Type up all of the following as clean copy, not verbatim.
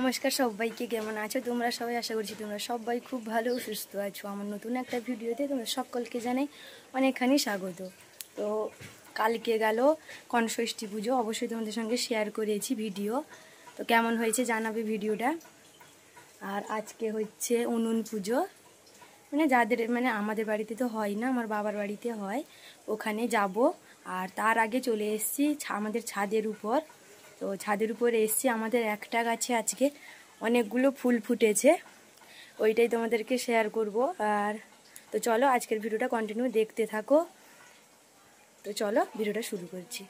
নমস্কার সবাইকে, কেমন আছো তোমরা সবাই? আশা করছি তোমরা সবাই খুব ভালো সুস্থ আছো। আমার নতুন একটা ভিডিওতে তোমরা সকলকে জানাই অনেকখানি স্বাগত। তো কালকে গেল কনষষ্ঠী পুজো, অবশ্যই তোমাদের সঙ্গে শেয়ার করেছি ভিডিও। তো কেমন হয়েছে জানাবে ভিডিওটা। আর আজকে হচ্ছে উনুন পুজো, মানে যাদের আমাদের বাড়িতে তো হয় না, আমার বাবার বাড়িতে হয়, ওখানে যাব। আর তার আগে চলে এসেছি আমাদের ছাদের উপর। তো ছাদের উপরে এসেছি, আমাদের একটা গাছে আজকে অনেকগুলো ফুল ফুটেছে, ওইটাই তোমাদেরকে শেয়ার করব। আর তো চলো আজকের ভিডিওটা কন্টিনিউ দেখতে থাকো। তো চলো ভিডিওটা শুরু করছি।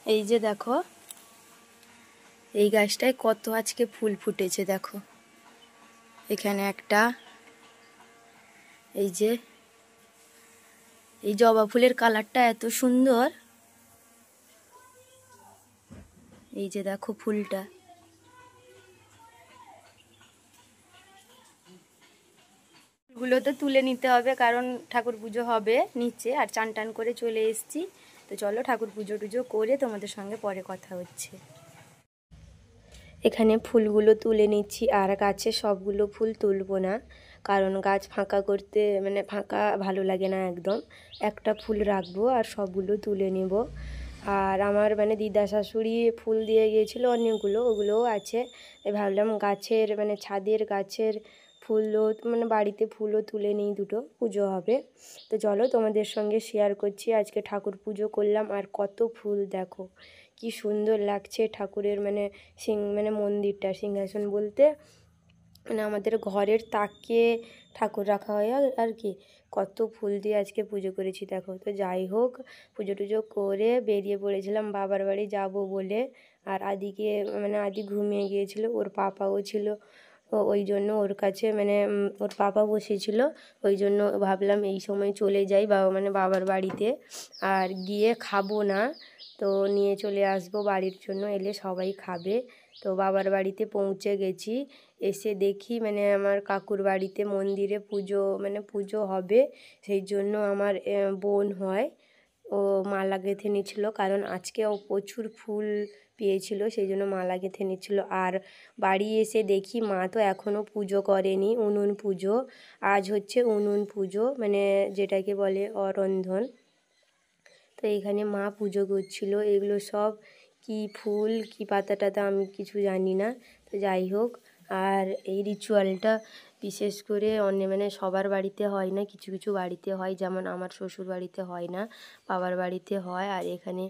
এই যে দেখো, এই গাছটায় কত আজকে ফুল ফুটেছে দেখো। এখানে একটা, এই যে এই জবা ফুলের কালারটা এত সুন্দর। এই যে দেখো ফুলটা, ফুলগুলো তো তুলে নিতে হবে কারণ ঠাকুর পুজো হবে নিচে। আর চান টান করে চলে এসেছি। তো চলো ঠাকুর পুজো টুজো করে তোমাদের সঙ্গে পরে কথা হচ্ছে। এখানে ফুলগুলো তুলে নিচ্ছি, আর গাছে সবগুলো ফুল তুলবো না কারণ গাছ ফাঁকা করতে ফাঁকা ভালো লাগে না একদম। একটা ফুল রাখবো আর সবগুলো তুলে নেব। আর আমার দিদা শাশুড়ি ফুল দিয়ে গিয়েছিলো অনেকগুলো, ওগুলোও আছে। ভাবলাম গাছের ছাদের গাছের ফুলও বাড়িতে ফুলও তুলে নিই, দুটো পুজো হবে। তো চলো তোমাদের সঙ্গে শেয়ার করছি। আজকে ঠাকুর পুজো করলাম, আর কত ফুল দেখো, কি সুন্দর লাগছে ঠাকুরের মন্দিরটা। সিংহাসন বলতে আমাদের ঘরের তাকে ঠাকুর রাখা হয় আর কি। কত ফুল দিয়ে আজকে পুজো করেছি দেখো। তো যাই হোক, পুজো টুজো করে বেরিয়ে পড়েছিলাম বাবার বাড়ি যাব বলে। আর আদিকে আদি ঘুমিয়ে গিয়েছিল, ওর পাপাও ছিল, ওই জন্য ওর কাছে ওর পাপা বসেছিল, ওই জন্য ভাবলাম এই সময় চলে যাই বাবার বাড়িতে। আর গিয়ে খাবো না, তো নিয়ে চলে আসবো বাড়ির জন্য, এলে সবাই খাবে। তো বাবার বাড়িতে পৌঁছে গেছি। এসে দেখি আমার কাকুর বাড়িতে মন্দিরে পুজো পুজো হবে, সেই জন্য আমার বোন হয়, ও মালা গেঁথে নিচ্ছিল কারণ আজকে ও প্রচুর ফুল পেয়েছিল, সেই জন্য মালা গেঁথে নিচ্ছিল। আর বাড়ি এসে দেখি মা তো এখনও পুজো করেনি, উনুন পুজো। আজ হচ্ছে উনুন পুজো, যেটাকে বলে অরন্ধন। তো এখানে মা পুজো করছিল। এগুলো সব কি ফুল কি পাতা টাতা আমি কিছু জানি না, তো যাই হোক। আর এই রিচুয়ালটা বিশেষ করে সবার বাড়িতে হয় না, কিছু কিছু বাড়িতে হয়, যেমন আমার শ্বশুর বাড়িতে হয় না, বাবার বাড়িতে হয়। আর এখানে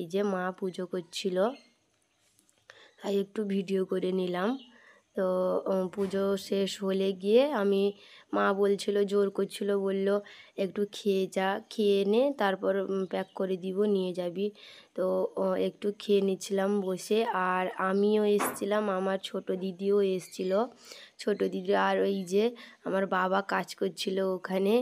এই যে মা পুজো করছিল, তাই একটু ভিডিও করে নিলাম। তো পুজো শেষ হলে গিয়ে মা বলছিল, জোর করছিল, বলল একটু খেয়ে যা, খেয়ে নে, তারপর প্যাক করে দিব, নিয়ে যাবি। তো একটু খেয়ে নিচ্ছিলাম বসে। আর আমিও এসছিলাম, আমার ছোট দিদিও এসছিল, ছোট দিদি। আর ওই যে আমার বাবা কাজ করছিল ওখানে,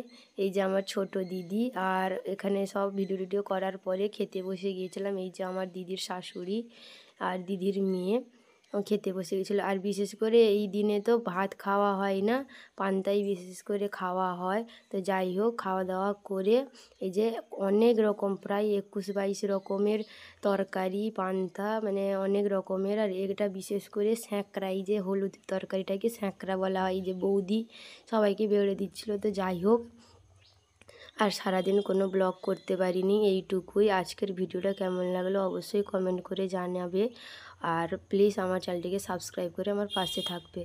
এই যে আমার ছোট দিদি। আর এখানে সব ভিডিও টিডিও করার পরে খেতে বসে গিয়েছিলাম। এই যে আমার দিদির শাশুড়ি আর দিদির মেয়ে খেতে বসে গেছিলো। আর বিশেষ করে এই দিনে তো ভাত খাওয়া হয় না, পান্তাই বিশেষ করে খাওয়া হয়। তো যাই হোক, খাওয়া দাওয়া করে এই যে অনেক রকম, প্রায় 21-22 রকমের তরকারি, পান্তা অনেক রকমের। আর এটা বিশেষ করে স্যাঁকড়া, এই যে হলুদ তরকারিটাকে স্যাঁকড়া বলা হয়, এই যে বৌদি সবাইকে বেড়ে দিচ্ছিলো। তো যাই হোক, আর সারাদিন কোনো ব্লগ করতে পারিনি, এইটুকুই। আজকের ভিডিওটা কেমন লাগলো অবশ্যই কমেন্ট করে জানাবে। আর প্লিজ আমার চ্যানেলটিকে সাবস্ক্রাইব করে আমার পাশে থাকবে।